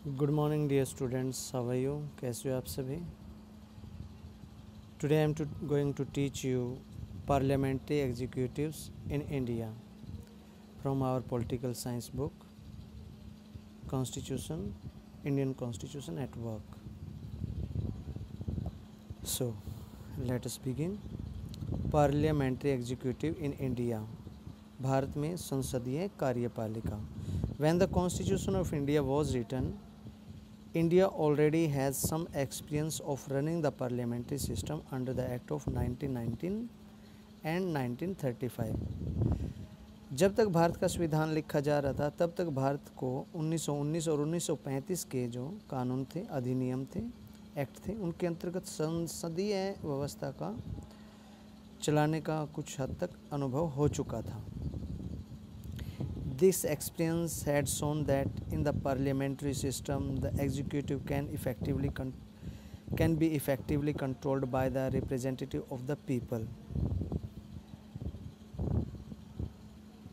Good morning dear students, how are you? कैसे हो आप सभी? Today I am going to teach you parliamentary executives in India from our political science book constitution, Indian constitution at work. So let us begin. Parliamentary executive in India. Bharat में संसदीय कार्यपालिका. When the Constitution of India was written, India already has some experience of running the parliamentary system under the Act of 1919 and 1935. जब तक भारत का संविधान लिखा जा रहा था तब तक भारत को 1919 और 1935 के जो कानून थे, अधिनियम थे, एक्ट थे, उनके अंतर्गत संसदीय व्यवस्था का चलाने का कुछ हद तक अनुभव हो चुका था. This experience had shown that in the parliamentary system, the executive can be effectively controlled by the representative of the people.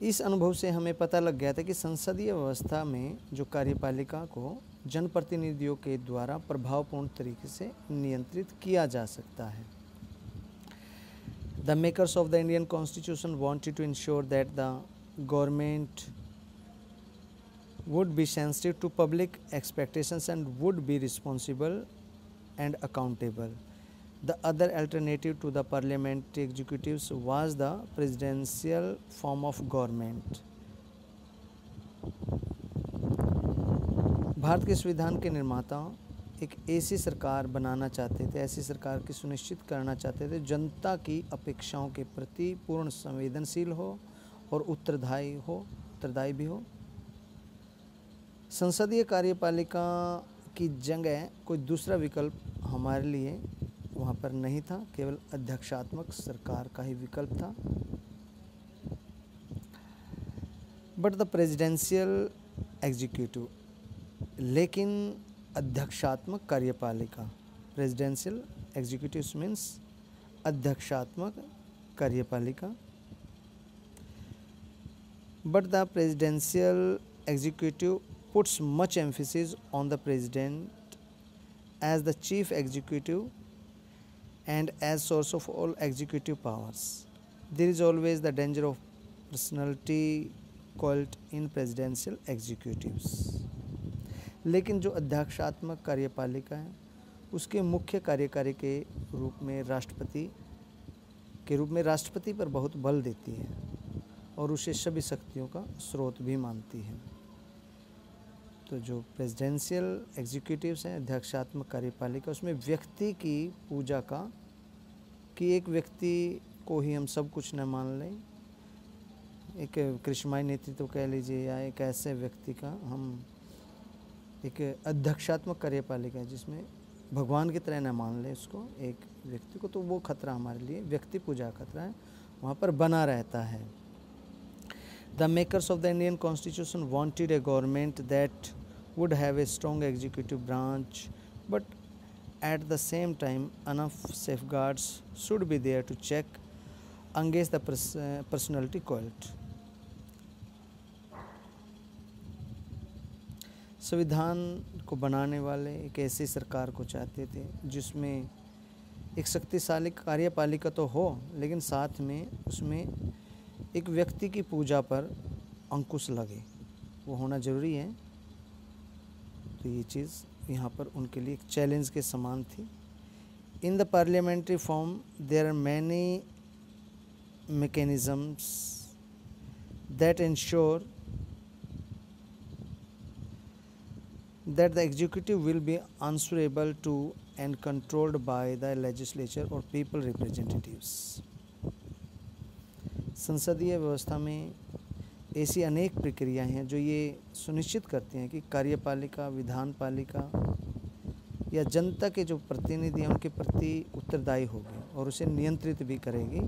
इस अनुभव से हमें पता लग गया था कि संसदीय व्यवस्था में जो कार्यपालिका को जनप्रतिनिधियों के द्वारा प्रभावपूर्ण तरीके से नियंत्रित किया जा सकता है. The makers of the Indian Constitution wanted to ensure that the government would be sensitive to public expectations and would be responsible and accountable. The other alternative to the parliamentary executives was the presidential form of government. Bharat के संविधान के निर्माता एक ऐसी सरकार बनाना चाहते थे, ऐसी सरकार की सुनिश्चित करना चाहते थे जनता की अपेक्षाओं के प्रति पूर्ण संवेदनशील हो और उत्तरदायी भी हो. संसदीय कार्यपालिका की जगह कोई दूसरा विकल्प हमारे लिए वहाँ पर नहीं था, केवल अध्यक्षात्मक सरकार का ही विकल्प था. बट द प्रेसिडेंशियल एग्जीक्यूटिव, लेकिन अध्यक्षात्मक कार्यपालिका, प्रेसिडेंशियल एग्जीक्यूटिव मीन्स अध्यक्षात्मक कार्यपालिका. But the presidential executive puts much emphasis on the president as the chief executive and as source of all executive powers. There is always the danger of personality cult in presidential executives. लेकिन जो अध्यक्षात्मक कार्यपालिका है उसके मुख्य कार्यकारी के रूप में राष्ट्रपति पर बहुत बल देती है और उसे सभी शक्तियों का स्रोत भी मानती है. तो जो प्रेसिडेंशियल एग्जीक्यूटिव्स हैं, अध्यक्षात्मक कार्यपालिका, उसमें व्यक्ति की पूजा का, कि एक व्यक्ति को ही हम सब कुछ न मान लें, एक करिश्माई नेतृत्व कह लीजिए, या एक ऐसे व्यक्ति का हम एक अध्यक्षात्मक कार्यपालिका है जिसमें भगवान की तरह न मान लें उसको, एक व्यक्ति को, तो वो खतरा हमारे लिए व्यक्ति पूजा खतरा है, वहाँ पर बना रहता है. The makers of the Indian Constitution wanted a government that would have a strong executive branch, but at the same time enough safeguards should be there to check against the personality cult. संविधान को बनाने वाले एक ऐसी सरकार को चाहते थे जिसमें एक शक्तिशाली कार्यपालिका तो हो, लेकिन साथ में उसमें एक व्यक्ति की पूजा पर अंकुश लगे, वो होना ज़रूरी है. तो ये चीज़ यहाँ पर उनके लिए एक चैलेंज के समान थी. In the parliamentary form there are many mechanisms that ensure that the executive will be answerable to and controlled by the legislature or people representatives. संसदीय व्यवस्था में ऐसी अनेक प्रक्रियाएं हैं जो ये सुनिश्चित करती हैं कि कार्यपालिका, विधानपालिका या जनता के जो प्रतिनिधि हैं उनके प्रति उत्तरदायी होगी और उसे नियंत्रित भी करेगी.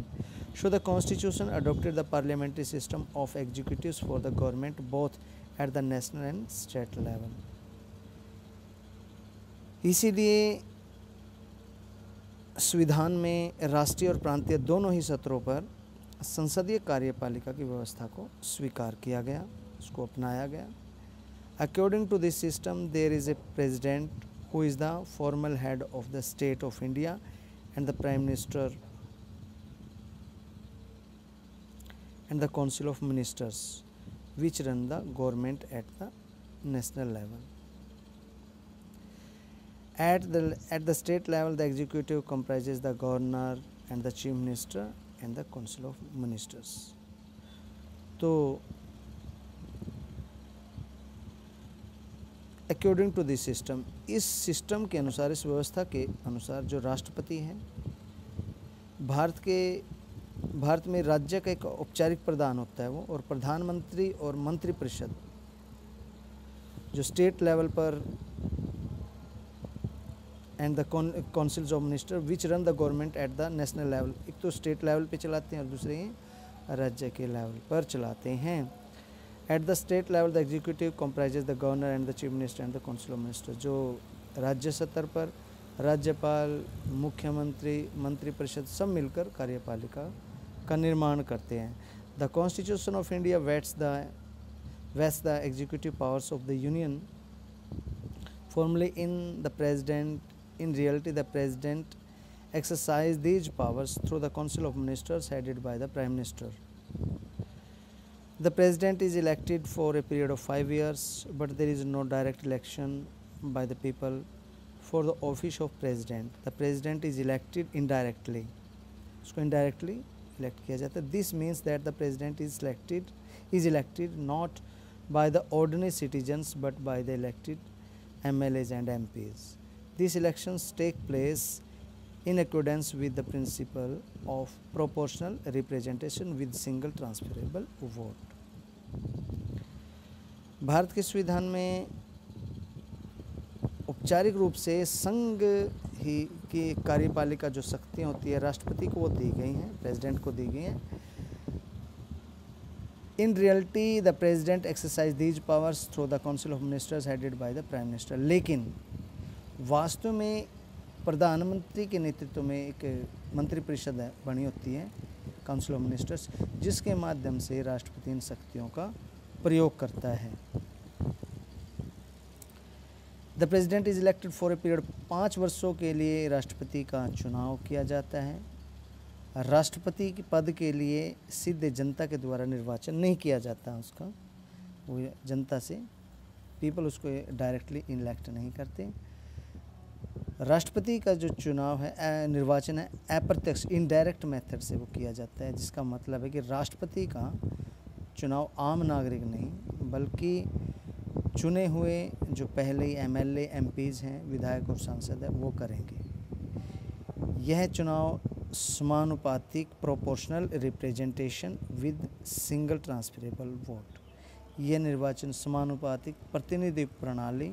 So the constitution adopted the parliamentary system of executives for the government both at the national and state level. इसीलिए संविधान में राष्ट्रीय और प्रांतीय दोनों ही स्तरों पर संसदीय कार्यपालिका की व्यवस्था को स्वीकार किया गया, उसको अपनाया गया. According to this system, there is a president who is the formal head of the state of India, and the prime minister and the council of ministers, which run the government at the national level. At the state level, the executive comprises the governor and the chief minister and the council of ministers. तो according to this system, इस system के अनुसार, इस व्यवस्था के अनुसार जो राष्ट्रपति हैं, भारत में राज्य का एक औपचारिक प्रधान होता है वो, और प्रधानमंत्री और मंत्रिपरिषद जो स्टेट लेवल पर, and the councils of minister which run the government at the national level, एक तो स्टेट लेवल पे चलाते हैं और दूसरे राज्य के लेवल पर चलाते हैं। At the state level the executive comprises the governor and the chief minister and the council of minister, जो राज्य स्तर पर राज्यपाल, मुख्यमंत्री, मंत्रिपरिषद सब मिलकर कार्यपालिका का निर्माण करते हैं। The constitution of India vests the executive powers of the union formally in the president. In reality, the president exercises these powers through the council of ministers headed by the prime minister. The president is elected for a period of 5 years, but there is no direct election by the people for the office of president. The president is elected indirectly. उसको indirectly elect किया जाता है. This means that the president is elected not by the ordinary citizens but by the elected MLAs and MPs. These elections take place in accordance with the principle of proportional representation with single transferable vote. Bharat के संविधान में औपचारिक रूप से संघ ही की कार्यपालिका जो शक्तियाँ होती है राष्ट्रपति को वो दी गई हैं, प्रेसिडेंट को दी गई हैं। In reality, the president exercises these powers through the council of ministers headed by the prime minister. लेकिन वास्तव में प्रधानमंत्री के नेतृत्व में एक मंत्रिपरिषद बनी होती है, काउंसिल ऑफ मिनिस्टर्स, जिसके माध्यम से राष्ट्रपति इन शक्तियों का प्रयोग करता है। The president is elected for a period, 5 वर्षों के लिए राष्ट्रपति का चुनाव किया जाता है। राष्ट्रपति के पद के लिए सीधे जनता के द्वारा निर्वाचन नहीं किया जाता, उसका वो जनता से, पीपल उसको डायरेक्टली इलेक्ट नहीं करते। राष्ट्रपति का जो चुनाव है, निर्वाचन है, अप्रत्यक्ष इनडायरेक्ट मेथड से वो किया जाता है, जिसका मतलब है कि राष्ट्रपति का चुनाव आम नागरिक नहीं बल्कि चुने हुए जो पहले ही MLA MPs हैं, विधायक और सांसद है, वो करेंगे। यह चुनाव समानुपातिक proportional representation with single transferable vote, यह निर्वाचन समानुपातिक प्रतिनिधि प्रणाली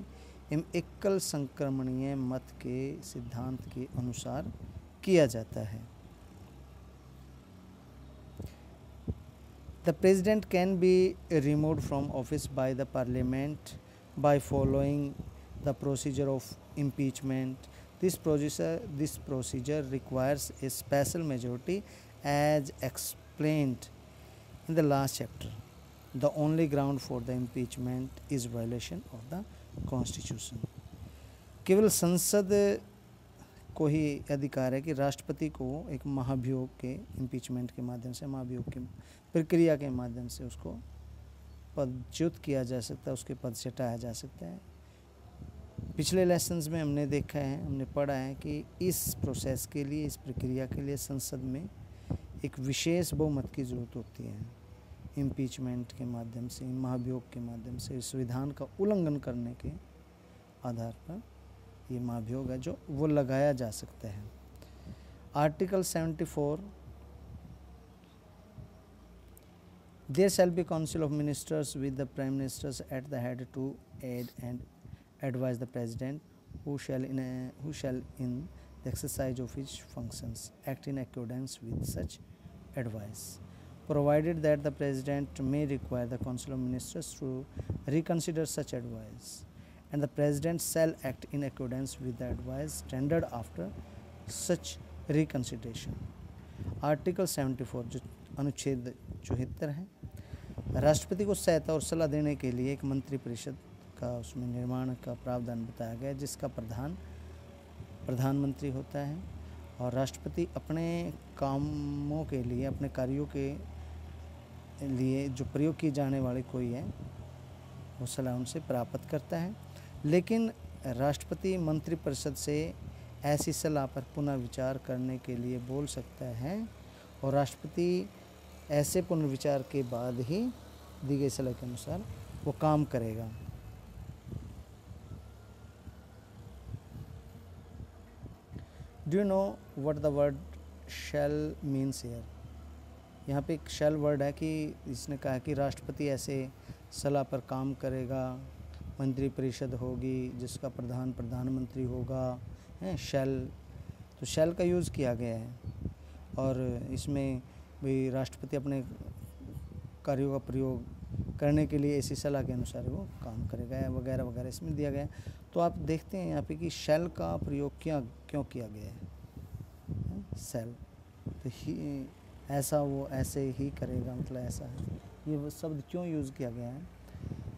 एवं एकल संक्रमणीय मत के सिद्धांत के अनुसार किया जाता है। The president can be removed from office by the parliament by following the procedure of impeachment. This procedure requires a special majority as explained in the last chapter. The only ground for the impeachment is violation of the Constitution. केवल संसद को ही अधिकार है कि राष्ट्रपति को एक महाभियोग के इम्पीचमेंट के माध्यम से, महाभियोग की प्रक्रिया के माध्यम से उसको पदच्युत किया जा सकता है, उसके पद से हटाया जा सकता है। पिछले लेसन्स में हमने देखा है, हमने पढ़ा है कि इस प्रोसेस के लिए, इस प्रक्रिया के लिए संसद में एक विशेष बहुमत की ज़रूरत होती है। इम्पीचमेंट के माध्यम से, महाभियोग के माध्यम से, संविधान का उल्लंघन करने के आधार पर ये महाभियोग है जो वो लगाया जा सकता है। Article 74, there shall be council of ministers with the prime ministers at the head to aid and advise the president who shall in the exercise of his functions act in accordance with such advice, provided that the president may require the council of ministers to reconsider such advice, and the president shall act in accordance with the advice tendered after such reconsideration. Article 74 जो अनुच्छेद 74 है, राष्ट्रपति को सहायता और सलाह देने के लिए एक मंत्रिपरिषद का उसमें निर्माण का प्रावधान बताया गया, जिसका प्रधानमंत्री होता है, और राष्ट्रपति अपने कामों के लिए, अपने कार्यों के लिए जो प्रयोग की जाने वाली कोई है वो सलाह उनसे प्राप्त करता है। लेकिन राष्ट्रपति मंत्रिपरिषद से ऐसी सलाह पर पुनः विचार करने के लिए बोल सकता है, और राष्ट्रपति ऐसे पुनर्विचार के बाद ही दी गई सलाह के अनुसार वो काम करेगा। Do you know what the word shall means here? यहाँ पे एक शैल वर्ड है कि इसने कहा कि राष्ट्रपति ऐसे सलाह पर काम करेगा, मंत्रिपरिषद होगी जिसका प्रधानमंत्री होगा, है शैल। तो शैल का यूज़ किया गया है, और इसमें भी राष्ट्रपति अपने कार्यों का प्रयोग करने के लिए ऐसी सलाह के अनुसार वो काम करेगा वगैरह वगैरह इसमें दिया गया है। तो आप देखते हैं यहाँ पे कि शैल का प्रयोग क्यों किया गया है, शैल। तो ही ऐसा वो ऐसे ही करेगा, मतलब ऐसा है, ये वो शब्द क्यों यूज़ किया गया है?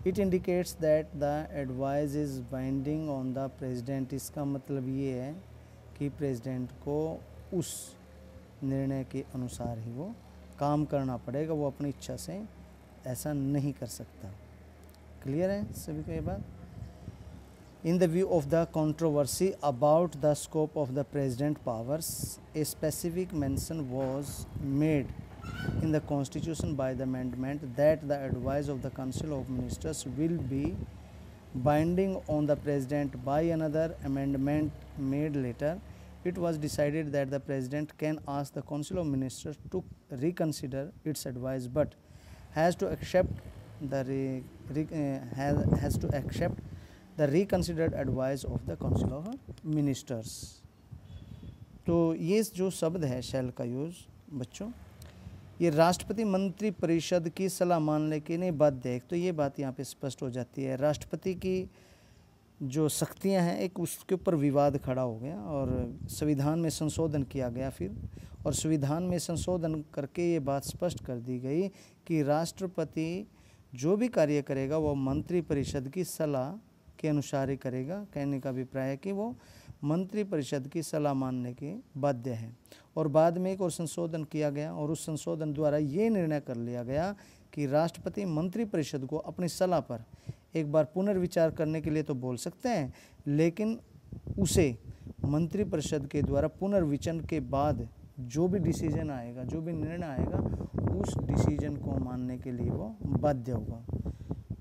It indicates that the advice is binding on the president. इसका मतलब ये है कि प्रेसिडेंट को उस निर्णय के अनुसार ही वो काम करना पड़ेगा, वो अपनी इच्छा से ऐसा नहीं कर सकता। क्लियर है सभी को ये बात? In the view of the controversy about the scope of the president powers, a specific mention was made in the constitution by the amendment that the advice of the Council of Ministers will be binding on the president. By another amendment made later, it was decided that the president can ask the Council of Ministers to reconsider its advice, but has to accept the reconsidered advice of the Council of Ministers। तो ये जो शब्द है शैल का use बच्चों, ये राष्ट्रपति मंत्री परिषद की सलाह मानने के लिए बाध्य है। तो ये बात यहाँ पे स्पष्ट हो जाती है, राष्ट्रपति की जो शक्तियाँ हैं, एक उसके ऊपर विवाद खड़ा हो गया और संविधान में संशोधन किया गया फिर, और संविधान में संशोधन करके ये बात स्पष्ट कर दी गई कि राष्ट्रपति जो भी कार्य करेगा वो मंत्रिपरिषद की सलाह के अनुसार ही करेगा। कहने का अभिप्राय है कि वो मंत्रिपरिषद की सलाह मानने के बाध्य है। और बाद में एक और संशोधन किया गया, और उस संशोधन द्वारा ये निर्णय कर लिया गया कि राष्ट्रपति मंत्रिपरिषद को अपनी सलाह पर एक बार पुनर्विचार करने के लिए तो बोल सकते हैं, लेकिन उसे मंत्रिपरिषद के द्वारा पुनर्विचार के बाद जो भी डिसीजन आएगा, जो भी निर्णय आएगा, उस डिसीजन को मानने के लिए वो बाध्य होगा।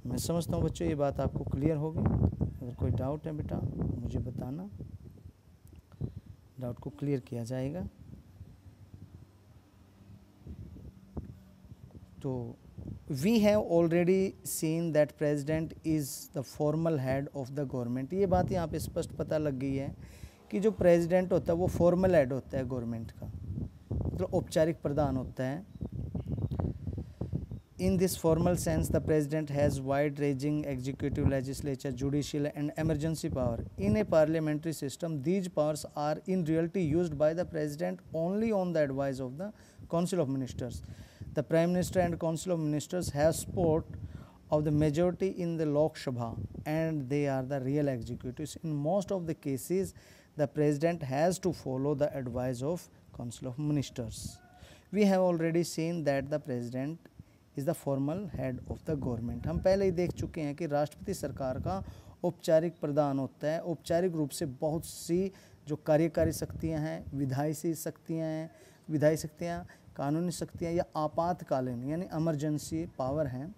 मैं समझता हूँ बच्चों ये बात आपको क्लियर होगी। अगर कोई डाउट है बेटा मुझे बताना, डाउट को क्लियर किया जाएगा। तो we have already seen that president is the formal head of the government. ये बात यहाँ पे स्पष्ट पता लग गई है कि जो प्रेसिडेंट होता है वो फॉर्मल हेड होता है गवर्नमेंट का, मतलब औपचारिक प्रधान होता है। In this formal sense, the president has wide-ranging executive, legislature, judicial, and emergency power. In a parliamentary system, these powers are in reality used by the president only on the advice of the Council of Ministers. The Prime Minister and Council of Ministers have support of the majority in the Lok Sabha, and they are the real executives. In most of the cases, the president has to follow the advice of Council of Ministers. We have already seen that the president is the formal head of the government. हम पहले ही देख चुके हैं कि राष्ट्रपति सरकार का औपचारिक प्रधान होता है। औपचारिक रूप से बहुत सी जो कार्यकारी शक्तियां हैं, विधायी शक्तियां, कानूनी शक्तियां या आपातकालीन यानी इमरजेंसी पावर हैं,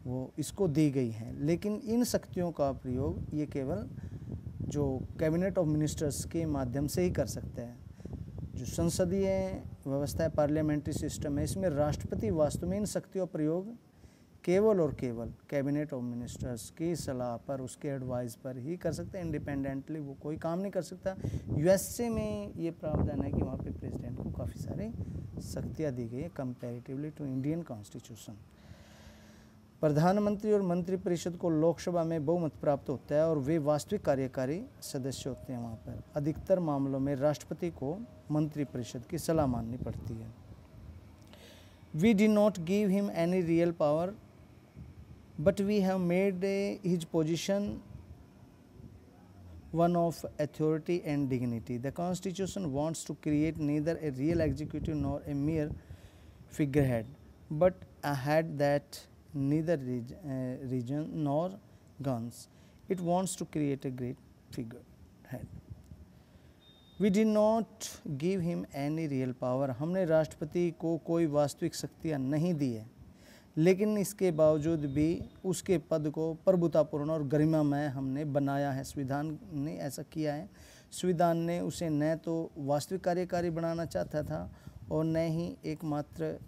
वो इसको दी गई हैं। लेकिन इन शक्तियों का प्रयोग ये केवल जो कैबिनेट ऑफ मिनिस्टर्स के माध्यम से ही कर सकते हैं। जो संसदीय व्यवस्था है, पार्लियामेंट्री सिस्टम है, इसमें राष्ट्रपति वास्तव में इन शक्तियों का प्रयोग केवल और केवल कैबिनेट ऑफ मिनिस्टर्स की सलाह पर, उसके एडवाइस पर ही कर सकते हैं। इंडिपेंडेंटली वो कोई काम नहीं कर सकता। यूएसए में ये प्रावधान है कि वहाँ पे प्रेसिडेंट को काफ़ी सारी शक्तियाँ दी गई है कंपैरेटिवली टू इंडियन कॉन्स्टिट्यूशन। प्रधानमंत्री और मंत्रिपरिषद को लोकसभा में बहुमत प्राप्त होता है और वे वास्तविक कार्यकारी सदस्य होते हैं। वहाँ पर अधिकतर मामलों में राष्ट्रपति को मंत्रिपरिषद की सलाह माननी पड़ती है। We did not give him any real power but we have made his position one of authority and dignity. The Constitution wants to create neither a real executive nor a mere figurehead, but a head that neither region nor guns. It wants to create a great figurehead. We did not give him any real power. हमने राष्ट्रपति को कोई वास्तविक शक्तियाँ नहीं दी है, लेकिन इसके बावजूद भी उसके पद को प्रभुतापूर्ण और गरिमामय हमने बनाया है। संविधान ने ऐसा किया है। संविधान ने उसे न तो वास्तविक कार्यकारी बनाना चाहता था और न ही एकमात्र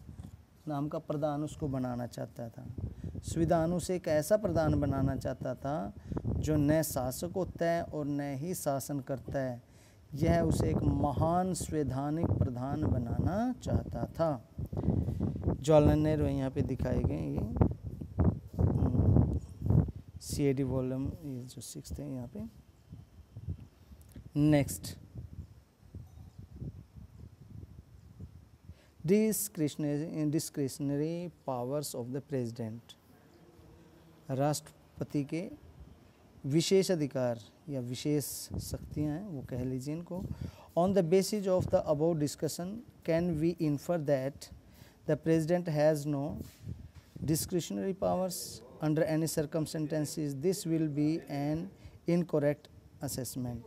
नाम का प्रधान उसको बनाना चाहता था। संविधान उसे एक ऐसा प्रधान बनाना चाहता था जो न शासक होता है और न ही शासन करता है। यह उसे एक महान संवैधानिक प्रधान बनाना चाहता था। जवाहरलाल नेहरू यहाँ पे दिखाए गए ये CAD वॉल्यूम ये जो 6th है यहाँ पे। Next, discretionary powers of the president. राष्ट्रपति के विशेष अधिकार या विशेष शक्तियाँ हैं, वो कह लीजिए इनको। On the basis of the above discussion can we infer that the president has no discretionary powers under any circumstances. This will be an incorrect assessment.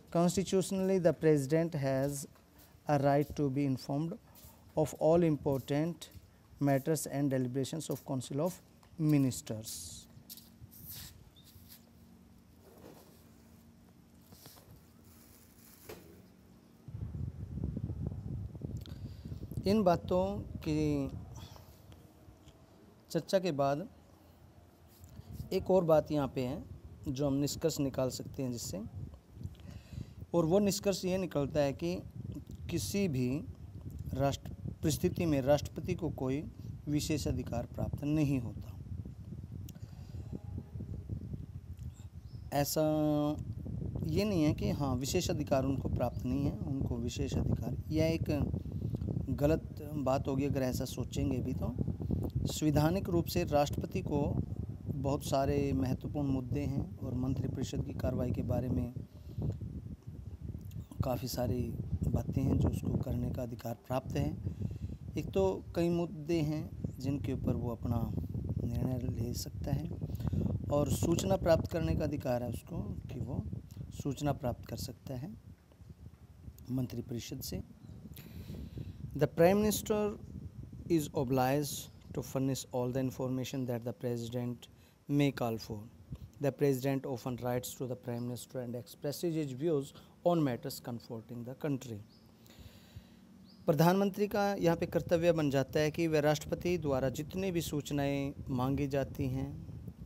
Constitutionally, the president has a right to be informed of all important matters and deliberations of Council of Ministers. इन बातों की चर्चा के बाद एक और बात यहाँ पे है जो हम निष्कर्ष निकाल सकते हैं जिससे, और वो निष्कर्ष ये निकलता है कि किसी भी राष्ट्र परिस्थिति में राष्ट्रपति को कोई विशेष अधिकार प्राप्त नहीं होता। ऐसा ये नहीं है कि हाँ विशेष अधिकार उनको प्राप्त नहीं है, उनको विशेष अधिकार, यह एक गलत बात होगी अगर ऐसा सोचेंगे भी। तो संवैधानिक रूप से राष्ट्रपति को बहुत सारे महत्वपूर्ण मुद्दे हैं और मंत्रिपरिषद की कार्रवाई के बारे में काफ़ी सारी बातें हैं जो उसको करने का अधिकार प्राप्त है। एक तो कई मुद्दे हैं जिनके ऊपर वो अपना निर्णय ले सकता है, और सूचना प्राप्त करने का अधिकार है उसको कि वो सूचना प्राप्त कर सकता है मंत्रिपरिषद से। The Prime Minister is obliged to furnish all the information that the President may call for. The President often writes to the Prime Minister and expresses his views on matters comforting the country. प्रधानमंत्री का यहाँ पे कर्तव्य बन जाता है कि वह राष्ट्रपति द्वारा जितनी भी सूचनाएं मांगी जाती हैं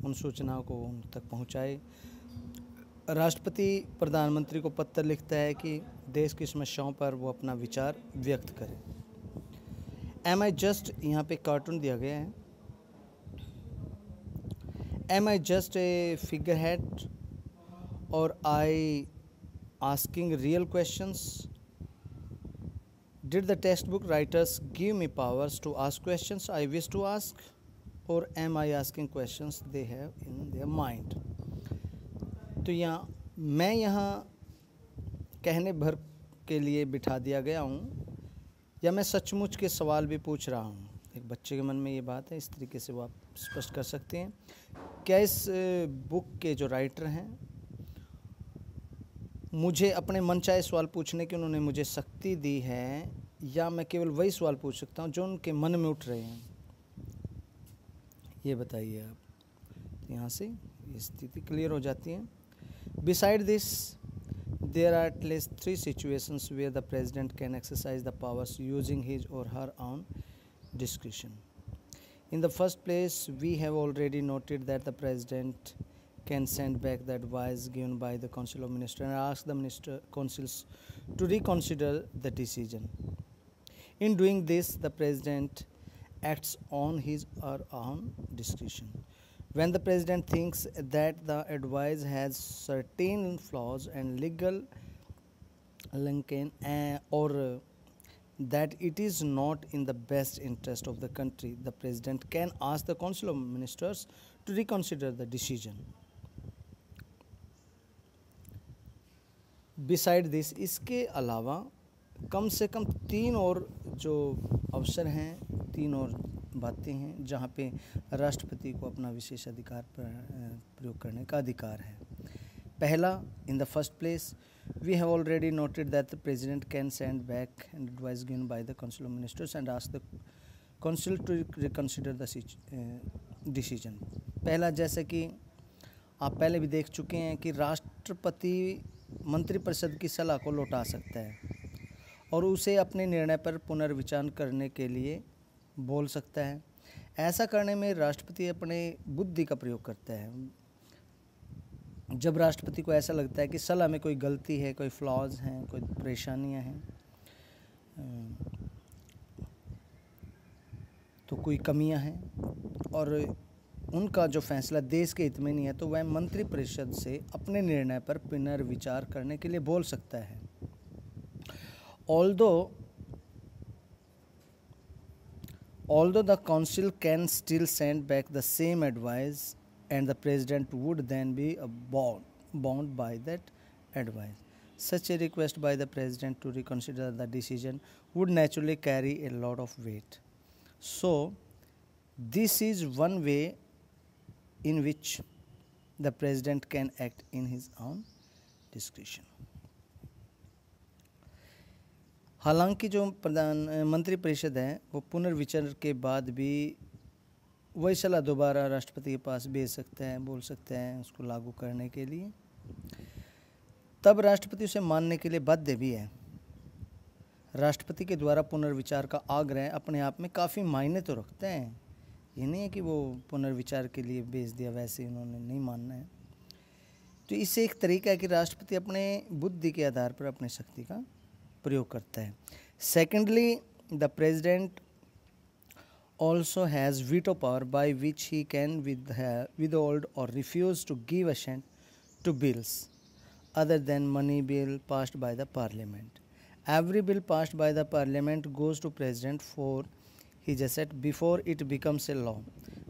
उन सूचनाओं को उन तक पहुँचाए। राष्ट्रपति प्रधानमंत्री को पत्र लिखता है कि देश की समस्याओं पर वो अपना विचार व्यक्त करे। एम आई जस्ट, यहाँ पे कार्टून दिया गया है, am I just a figure head और I asking real questions? Did the text book writers give me powers to ask questions I wish to ask, और am I asking questions they have in their mind? तो मैं यहाँ कहने भर के लिए बिठा दिया गया हूँ या मैं सचमुच के सवाल भी पूछ रहा हूँ? एक बच्चे के मन में ये बात है, इस तरीके से वो आप स्पष्ट कर सकते हैं। क्या इस बुक के जो राइटर हैं मुझे अपने मनचाहे सवाल पूछने की उन्होंने मुझे शक्ति दी है, या मैं केवल वही सवाल पूछ सकता हूँ जो उनके मन में उठ रहे हैं? ये बताइए आप। यहाँ से ये स्थिति क्लियर हो जाती है। Beside this, there are at least 3 situations where the president can exercise the powers using his or her own discretion. In the first place, we have already noted that the president can send back the advice given by the Council of Ministers and ask the councils to reconsider the decision. In doing this, the president acts on his or her own discretion. When the president thinks that the advice has certain flaws and legal linking or that it is not in the best interest of the country, the president can ask the Council of Ministers to reconsider the decision. Beside this, इसके अलावा कम से कम 3 और जो अवसर हैं, 3 और बातें हैं जहाँ पे राष्ट्रपति को अपना विशेष अधिकार प्रयोग करने का अधिकार है. पहला, in the first place, we have already noted that the president can send back an advice given by the council of ministers and ask the council to reconsider the decision. पहला, जैसे कि आप पहले भी देख चुके हैं कि राष्ट्रपति मंत्रिपरिषद की सलाह को लौटा सकता है और उसे अपने निर्णय पर पुनर्विचार करने के लिए बोल सकता है. ऐसा करने में राष्ट्रपति अपने बुद्धि का प्रयोग करता है. जब राष्ट्रपति को ऐसा लगता है कि सलाह में कोई गलती है, कोई फ्लॉज हैं, कोई परेशानियां हैं, तो कोई कमियां हैं और उनका जो फैसला देश के हित में नहीं है, तो वह मंत्रिपरिषद से अपने निर्णय पर पुनर्विचार करने के लिए बोल सकता है. Although the council can still send back the same advice and the president would then be bound by that advice. Such a request by the president to reconsider the decision would naturally carry a lot of weight. So, this is one way in which the president can act in his own discretion. हालांकि जो मंत्रिपरिषद है वो पुनर्विचार के बाद भी वही सलाह दोबारा राष्ट्रपति के पास भेज सकता है, बोल सकता है उसको लागू करने के लिए. तब राष्ट्रपति उसे मानने के लिए बाध्य भी है. राष्ट्रपति के द्वारा पुनर्विचार का आग्रह अपने आप में काफ़ी मायने तो रखते हैं. ये नहीं है कि वो पुनर्विचार के लिए भेज दिया वैसे इन्होंने नहीं मानना है. तो इससे एक तरीका है कि राष्ट्रपति अपने बुद्धि के आधार पर अपनी शक्ति का प्रयोग करता है. Secondly, the president also has veto power by which he can withhold or refuse to give assent to bills other than money bill passed by the parliament. Every bill passed by the parliament goes to president for his assent before it becomes a law.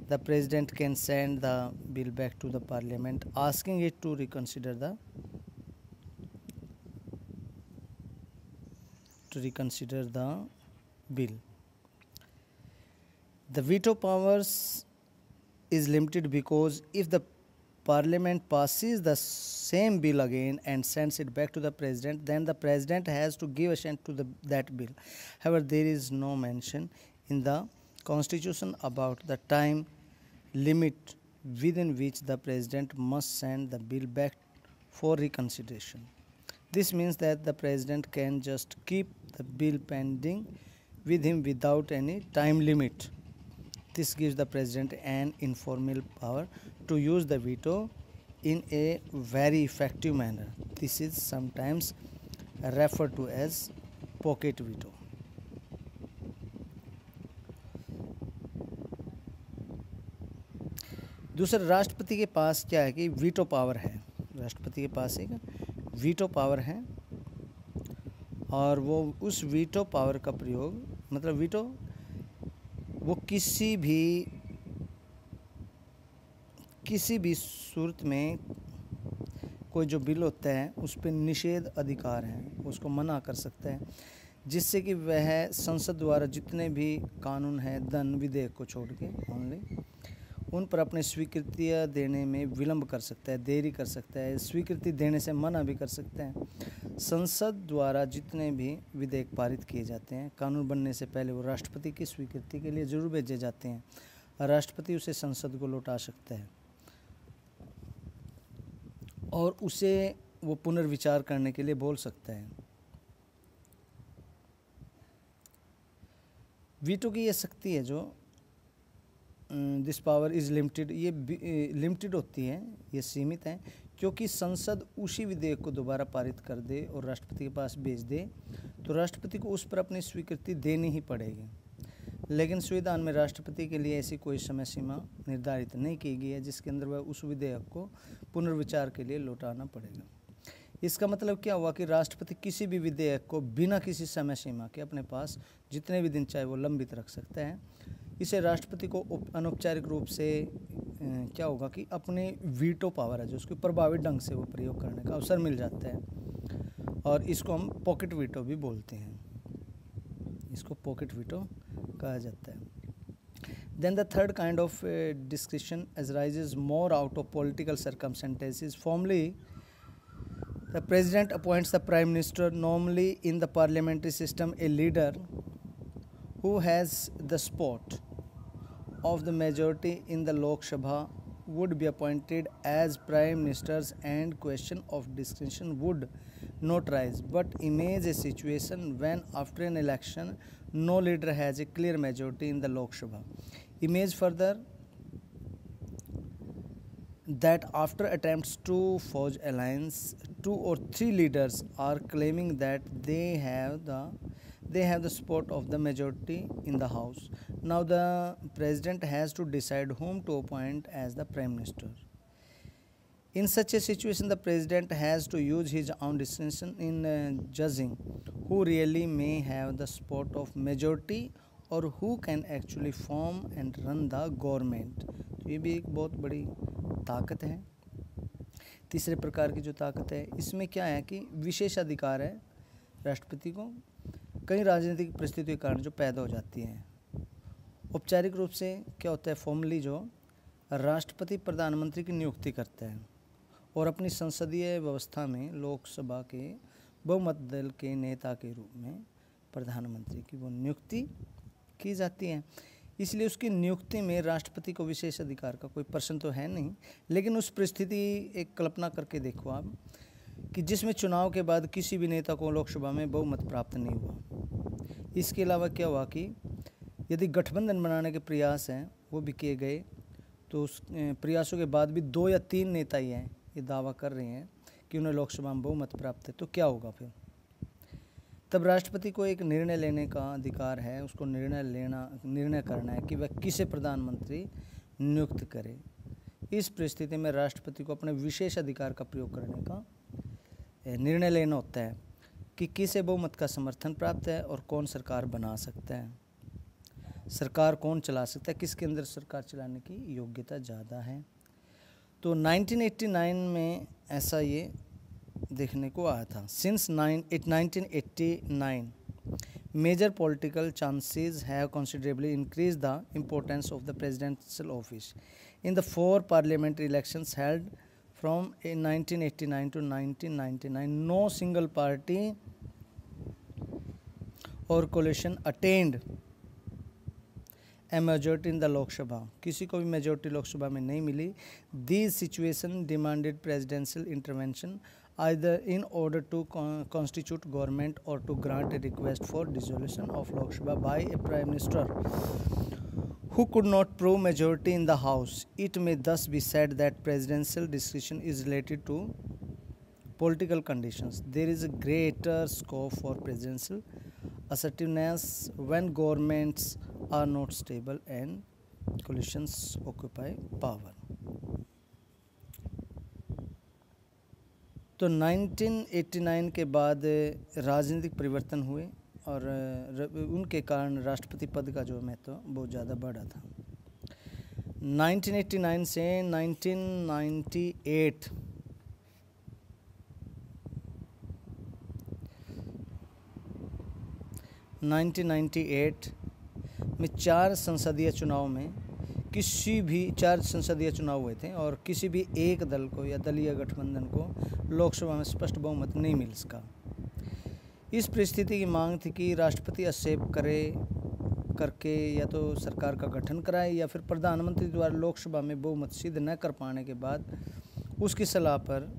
The president can send the bill back to the parliament asking it to reconsider the bill. The veto powers is limited because if the parliament passes the same bill again and sends it back to the president, then the president has to give assent to that bill. However, there is no mention in the constitution about the time limit within which the president must send the bill back for reconsideration. This means that the president can just keep the bill pending with him without any time limit. This gives the president an informal power to use the veto in a very effective manner. This is sometimes referred to as pocket veto. दूसरा, राष्ट्रपति के पास क्या है कि veto power है. राष्ट्रपति के पास एक वीटो पावर है और वो उस वीटो पावर का प्रयोग, मतलब वीटो, वो किसी भी सूरत में कोई जो बिल होता है उस पर निषेध अधिकार है, उसको मना कर सकता है, जिससे कि वह संसद द्वारा जितने भी कानून हैं धन विधेयक को छोड़ के ओनली उन पर अपनी स्वीकृतियाँ देने में विलंब कर सकता है, देरी कर सकता है, स्वीकृति देने से मना भी कर सकता है. संसद द्वारा जितने भी विधेयक पारित किए जाते हैं कानून बनने से पहले वो राष्ट्रपति की स्वीकृति के लिए जरूर भेजे जाते हैं. राष्ट्रपति उसे संसद को लौटा सकता है और उसे वो पुनर्विचार करने के लिए बोल सकता है. वीटो की ये शक्ति है जो दिस पावर इज़ लिमिटेड, ये लिमिटेड होती है, ये सीमित है, क्योंकि संसद उसी विधेयक को दोबारा पारित कर दे और राष्ट्रपति के पास भेज दे तो राष्ट्रपति को उस पर अपनी स्वीकृति देनी ही पड़ेगी. लेकिन संविधान में राष्ट्रपति के लिए ऐसी कोई समय सीमा निर्धारित नहीं की गई है जिसके अंदर वह उस विधेयक को पुनर्विचार के लिए लौटाना पड़ेगा. इसका मतलब क्या हुआ कि राष्ट्रपति किसी भी विधेयक को बिना किसी समय सीमा के अपने पास जितने भी दिन चाहे वो लंबित रख सकता है. इसे राष्ट्रपति को अनौपचारिक रूप से क्या होगा कि अपने वीटो पावर है जो उसके प्रभावित ढंग से वो प्रयोग करने का अवसर मिल जाता है, और इसको हम पॉकेट वीटो भी बोलते हैं, इसको पॉकेट वीटो कहा जाता है। Then the third kind of discussion arises more out of political circumstances. Formally, the president appoints the prime minister, normally in the parliamentary system a leader who has the support of the majority in the Lok Sabha would be appointed as prime ministers, and question of discretion would not rise. But imagine a situation when after an election no leader has a clear majority in the Lok Sabha. Imagine further that after attempts to forge alliance, 2 or 3 leaders are claiming that they have the support of the majority in the house. Now the president has to decide whom to appoint as the prime minister. In such a situation, the president has to use his own discretion in judging who really may have the support of majority और who can actually form and run the government. तो ये भी एक बहुत बड़ी ताकत है। तीसरे प्रकार की जो ताकत है इसमें क्या है कि विशेष अधिकार है राष्ट्रपति को कई राजनीतिक परिस्थितियों के कारण जो पैदा हो जाती हैं। औपचारिक रूप से क्या होता है, फॉर्मली जो राष्ट्रपति प्रधानमंत्री की नियुक्ति करता है और अपनी संसदीय व्यवस्था में लोकसभा के बहुमत दल के नेता के रूप में प्रधानमंत्री की वो नियुक्ति की जाती है। इसलिए उसकी नियुक्ति में राष्ट्रपति को विशेष अधिकार का कोई प्रश्न तो है नहीं, लेकिन उस परिस्थिति एक कल्पना करके देखो आप कि जिसमें चुनाव के बाद किसी भी नेता को लोकसभा में बहुमत प्राप्त नहीं हुआ। इसके अलावा क्या हुआ कि यदि गठबंधन बनाने के प्रयास हैं वो भी किए गए, तो उस प्रयासों के बाद भी 2 या 3 नेता ही हैं ये दावा कर रहे हैं कि उन्हें लोकसभा में बहुमत प्राप्त है, तो क्या होगा फिर? तब राष्ट्रपति को एक निर्णय लेने का अधिकार है, उसको निर्णय करना है कि वह किसे प्रधानमंत्री नियुक्त करे। इस परिस्थिति में राष्ट्रपति को अपने विशेष अधिकार का प्रयोग करने का निर्णय लेना होता है कि किसे बहुमत का समर्थन प्राप्त है और कौन सरकार बना सकता है, सरकार कौन चला सकता है, किसके अंदर सरकार चलाने की योग्यता ज़्यादा है। तो 1989 में ऐसा ये देखने को आया था। Since 1989, major political chances have considerably increased the importance of the presidential office. In the 4 parliamentary elections held from 1989 to 1999, no single party or coalition attained a majority in the Lok Sabha. किसी को भी majority Lok Sabha में नहीं मिली। These situation demanded presidential intervention either in order to constitute government or to grant a request for dissolution of Lok Sabha by a prime minister who could not prove majority in the house. It may thus be said that presidential discretion is related to political conditions. There is a greater scope for presidential assertiveness when governments are not stable and coalitions occupy power. तो 1989 के बाद राजनीतिक परिवर्तन हुए और उनके कारण राष्ट्रपति पद का जो महत्व बहुत ज़्यादा बढ़ा था। 1989 से 1998 में 4 संसदीय चुनाव में चार संसदीय चुनाव हुए थे और किसी भी एक दल को या दलीय गठबंधन को लोकसभा में स्पष्ट बहुमत नहीं मिल सका। इस परिस्थिति की मांग थी कि राष्ट्रपति हस्तक्षेप करके या तो सरकार का गठन कराए या फिर प्रधानमंत्री द्वारा लोकसभा में बहुमत सिद्ध न कर पाने के बाद उसकी सलाह पर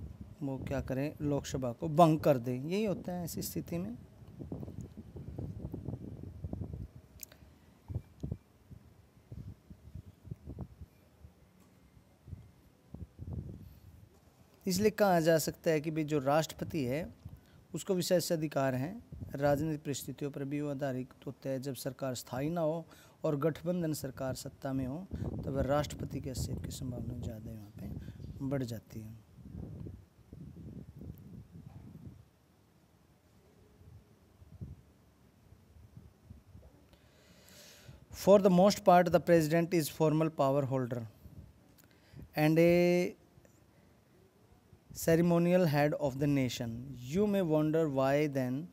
वो क्या करें, लोकसभा को भंग कर दें। यही होता है ऐसी स्थिति में। इसलिए कहा जा सकता है कि भाई जो राष्ट्रपति है उसको विशेष अधिकार हैं राजनीतिक परिस्थितियों पर भी वो आधारित होता है। जब सरकार स्थायी ना हो और गठबंधन सरकार सत्ता में हो तो वह राष्ट्रपति के हस्तक्षेप की संभावना ज़्यादा यहाँ पे बढ़ जाती है। For the most part, the president is formal power holder and a ceremonial head of the nation. You may wonder why then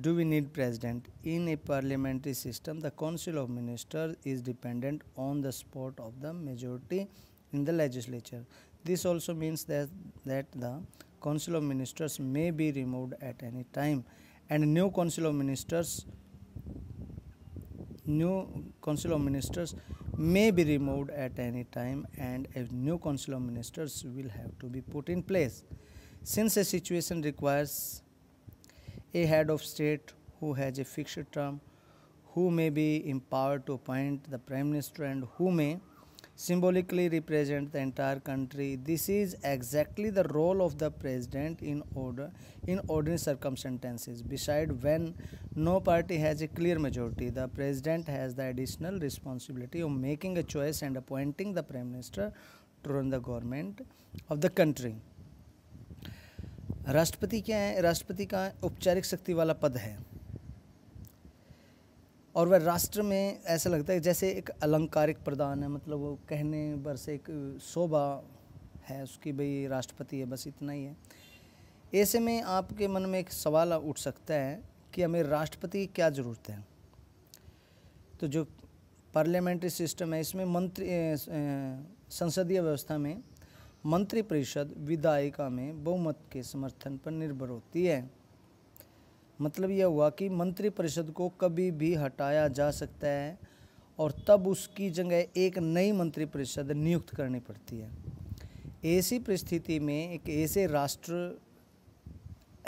do we need president? In a parliamentary system, the Council of Ministers is dependent on the support of the majority in the legislature. This also means that the Council of Ministers may be removed at any time, and a new Council of Ministers may be removed at any time, and a new Council of Ministers will have to be put in place. Since a situation requires a head of state who has a fixed term, who may be empowered to appoint the Prime Minister and who may symbolically represent the entire country, this is exactly the role of the president in ordinary circumstances. Besides, when no party has a clear majority, the president has the additional responsibility of making a choice and appointing the Prime Minister to run the government of the country. राष्ट्रपति क्या है? राष्ट्रपति का औपचारिक शक्ति वाला पद है और वह राष्ट्र में ऐसा लगता है जैसे एक अलंकारिक प्रदान है, मतलब वो कहने भर से एक शोभा है उसकी, भाई राष्ट्रपति है, बस इतना ही है। ऐसे में आपके मन में एक सवाल उठ सकता है कि हमें राष्ट्रपति की क्या ज़रूरत है। तो जो पार्लियामेंट्री सिस्टम है इसमें संसदीय व्यवस्था में मंत्रिपरिषद विधायिका में बहुमत के समर्थन पर निर्भर होती है। मतलब यह हुआ कि मंत्रिपरिषद को कभी भी हटाया जा सकता है और तब उसकी जगह एक नई मंत्रिपरिषद नियुक्त करनी पड़ती है। ऐसी परिस्थिति में एक ऐसे राष्ट्र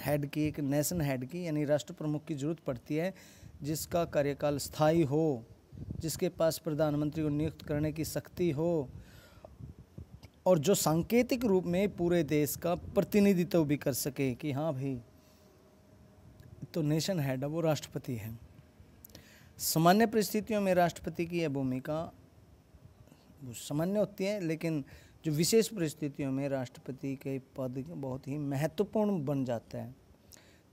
हेड की, एक नेशन हेड की यानी राष्ट्र प्रमुख की जरूरत पड़ती है जिसका कार्यकाल स्थायी हो, जिसके पास प्रधानमंत्री को नियुक्त करने की शक्ति हो और जो सांकेतिक रूप में पूरे देश का प्रतिनिधित्व भी कर सके कि हाँ भाई तो नेशन हेड है वो राष्ट्रपति है। सामान्य परिस्थितियों में राष्ट्रपति की यह भूमिका सामान्य होती है, लेकिन जो विशेष परिस्थितियों में राष्ट्रपति के पद बहुत ही महत्वपूर्ण बन जाता है।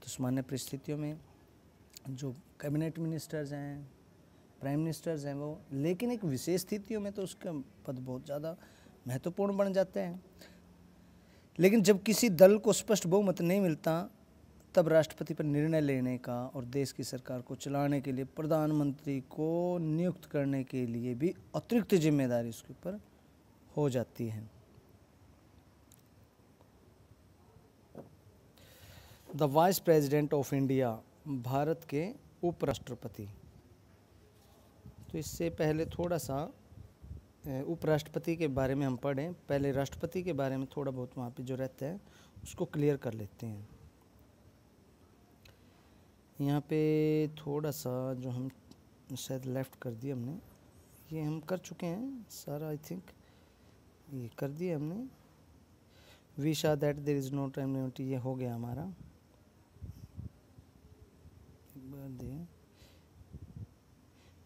तो सामान्य परिस्थितियों में जो कैबिनेट मिनिस्टर्स हैं, प्राइम मिनिस्टर्स हैं वो, लेकिन एक विशेष स्थितियों में तो उसका पद बहुत ज़्यादा महत्वपूर्ण बन जाते हैं। लेकिन जब किसी दल को स्पष्ट बहुमत नहीं मिलता तब राष्ट्रपति पर निर्णय लेने का और देश की सरकार को चलाने के लिए प्रधानमंत्री को नियुक्त करने के लिए भी अतिरिक्त जिम्मेदारी उसके ऊपर हो जाती है। The vice president of India, Bharat के उपराष्ट्रपति। तो इससे पहले थोड़ा सा उपराष्ट्रपति के बारे में हम पढ़ें, पहले राष्ट्रपति के बारे में थोड़ा बहुत वहाँ पे जो रहता है उसको क्लियर कर लेते हैं। यहाँ पे थोड़ा सा जो हम शायद लेफ़्ट कर दिया हमने, ये हम कर चुके हैं सारा, आई थिंक ये कर दिया हमने। We saw that there is no time limit, ये हो गया हमारा।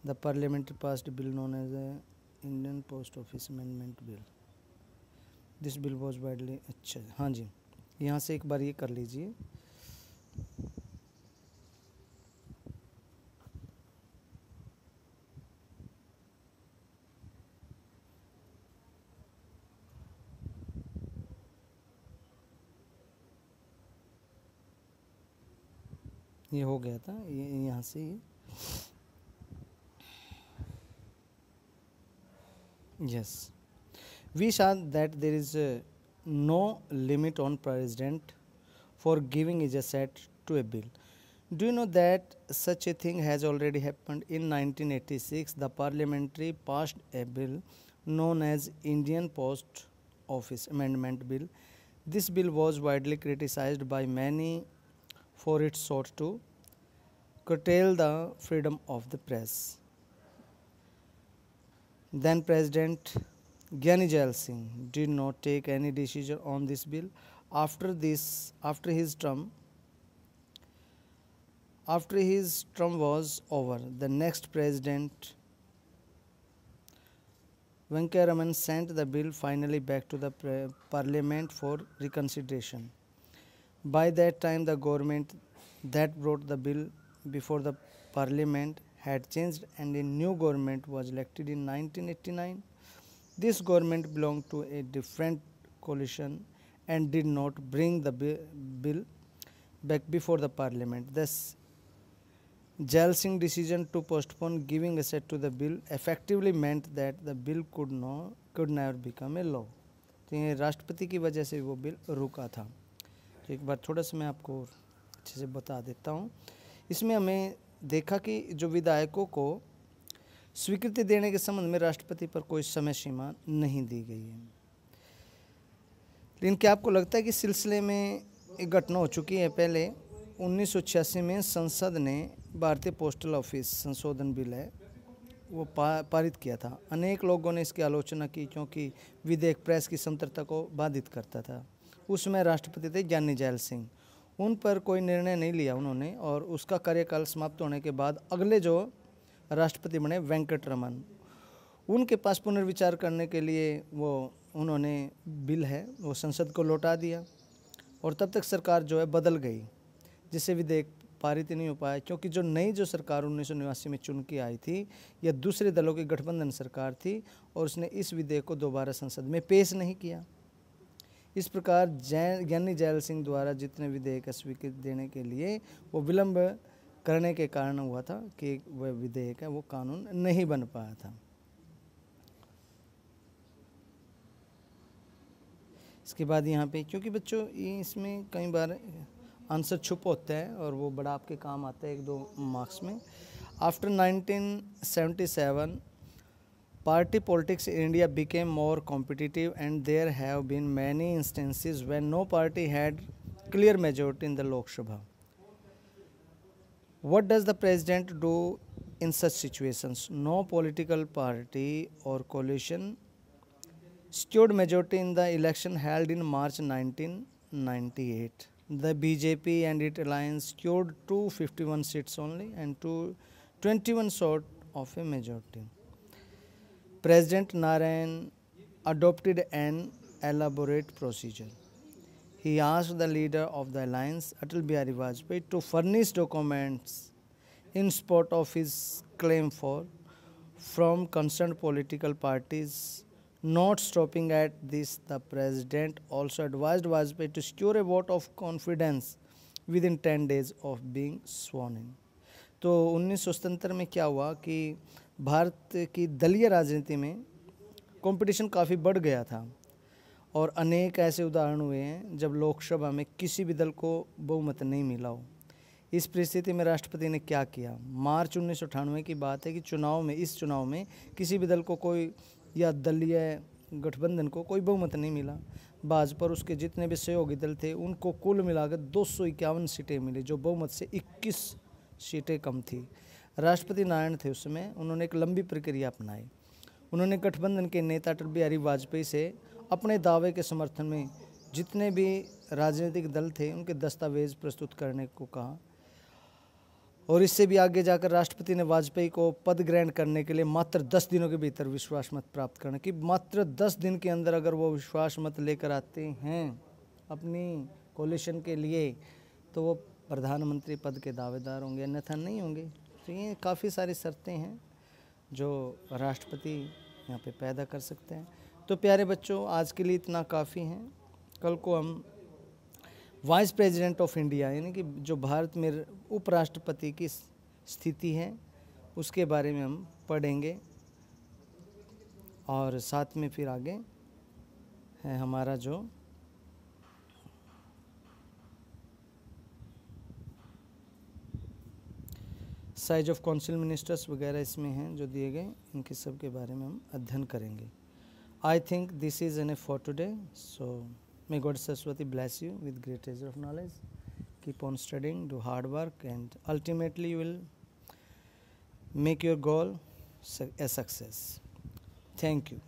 The parliamentary passed bill known as Indian post office amendment bill, this bill was widely, अच्छा हाँ जी, यहाँ से एक बार ये कर लीजिए। ये हो गया था, ये यहाँ से ये yes, we saw that there is no limit on president for giving his assent to a bill. Do you know that such a thing has already happened? In 1986, the parliamentary passed a bill known as Indian Post Office Amendment Bill. This bill was widely criticized by many for it sought to curtail the freedom of the press. Then President Gyani Jail Singh did not take any decision on this bill. After his term was over, the next president Venkaiah Raman sent the bill finally back to the parliament for reconsideration. By that time, the government that brought the bill before the parliament had changed and a new government was elected in 1989. This government belonged to a different coalition and did not bring the bill back before the parliament. Thus, Jail Singh decision to postpone giving assent to the bill effectively meant that the bill could never become a law. तो ये राष्ट्रपति की वजह से वो bill रुका था। तो एक बार थोड़ा सा मैं आपको अच्छे से बता देता हूँ। इसमें हमें देखा कि जो विधायकों को स्वीकृति देने के संबंध में राष्ट्रपति पर कोई समय सीमा नहीं दी गई है। लेकिन क्या आपको लगता है कि सिलसिले में एक घटना हो चुकी है? पहले 1986 में संसद ने भारतीय पोस्टल ऑफिस संशोधन बिल है वो पारित किया था। अनेक लोगों ने इसकी आलोचना की क्योंकि विधेयक प्रेस की स्वतंत्रता को बाधित करता था। उसमें राष्ट्रपति थे ज्ञानी जैल सिंह, उन पर कोई निर्णय नहीं लिया उन्होंने, और उसका कार्यकाल समाप्त होने के बाद अगले जो राष्ट्रपति बने वेंकट रमन, उनके पास पुनर्विचार करने के लिए वो उन्होंने बिल है वो संसद को लौटा दिया, और तब तक सरकार जो है बदल गई, जिससे विधेयक पारित नहीं हो पाया। क्योंकि जो नई जो सरकार 1989 में चुन के आई थी, यह दूसरे दलों की गठबंधन सरकार थी, और उसने इस विधेयक को दोबारा संसद में पेश नहीं किया। इस प्रकार ज्ञानी जैल सिंह द्वारा जितने विधेयक स्वीकृति देने के लिए वो विलंब करने के कारण हुआ था कि वह विधेयक है वो कानून नहीं बन पाया था। इसके बाद यहाँ पे क्योंकि बच्चों इसमें कई बार आंसर छुप होता है और वो बड़ा आपके काम आता है 1-2 मार्क्स में। After 1977 party politics in India became more competitive, and there have been many instances when no party had clear majority in the Lok Sabha. What does the president do in such situations? No political party or coalition secured majority in the election held in March 1998. The BJP and its alliance secured 251 seats only and 21 short of a majority. President Narayan adopted an elaborate procedure. He asked the leader of the alliance, Atal Bihari Vajpayee, to furnish documents in support of his claim from concerned political parties. Not stopping at this, the president also advised Vajpayee to secure a vote of confidence within 10 days of being sworn in. तो 1977 में क्या हुआ कि भारत की दलीय राजनीति में competition काफ़ी बढ़ गया था, और अनेक ऐसे उदाहरण हुए हैं जब लोकसभा में किसी भी दल को बहुमत नहीं मिला हो। इस परिस्थिति में राष्ट्रपति ने क्या किया? मार्च 1998 की बात है कि इस चुनाव में किसी भी दल को कोई या दलीय गठबंधन को कोई बहुमत नहीं मिला। भाजपा और उसके जितने भी सहयोगी दल थे उनको कुल मिलाकर 251 सीटें मिली, जो बहुमत से 21 सीटें कम थी। राष्ट्रपति नारायण थे उस समय, उन्होंने एक लंबी प्रक्रिया अपनाई। उन्होंने गठबंधन के नेता अटल बिहारी वाजपेयी से अपने दावे के समर्थन में जितने भी राजनीतिक दल थे उनके दस्तावेज प्रस्तुत करने को कहा, और इससे भी आगे जाकर राष्ट्रपति ने वाजपेयी को पद ग्रहण करने के लिए मात्र 10 दिनों के भीतर विश्वास मत प्राप्त करने की, मात्र 10 दिन के अंदर अगर वो विश्वास मत लेकर आते हैं अपनी कोalition के लिए तो वो प्रधानमंत्री पद के दावेदार होंगे, अन्यथा नहीं होंगे। तो ये काफ़ी सारी शर्तें हैं जो राष्ट्रपति यहाँ पे पैदा कर सकते हैं। तो प्यारे बच्चों, आज के लिए इतना काफ़ी है। कल को हम वाइस प्रेसिडेंट ऑफ इंडिया यानी कि जो भारत में उपराष्ट्रपति की स्थिति है उसके बारे में हम पढ़ेंगे, और साथ में फिर आगे है हमारा जो साइज ऑफ काउंसिल मिनिस्टर्स वगैरह इसमें हैं जो दिए गए, इनके सब के बारे में हम अध्ययन करेंगे। I think this is enough for today, so may God Saraswati bless you with great treasure of knowledge. Keep on studying, do hard work, and ultimately you will make your goal a success. Thank you.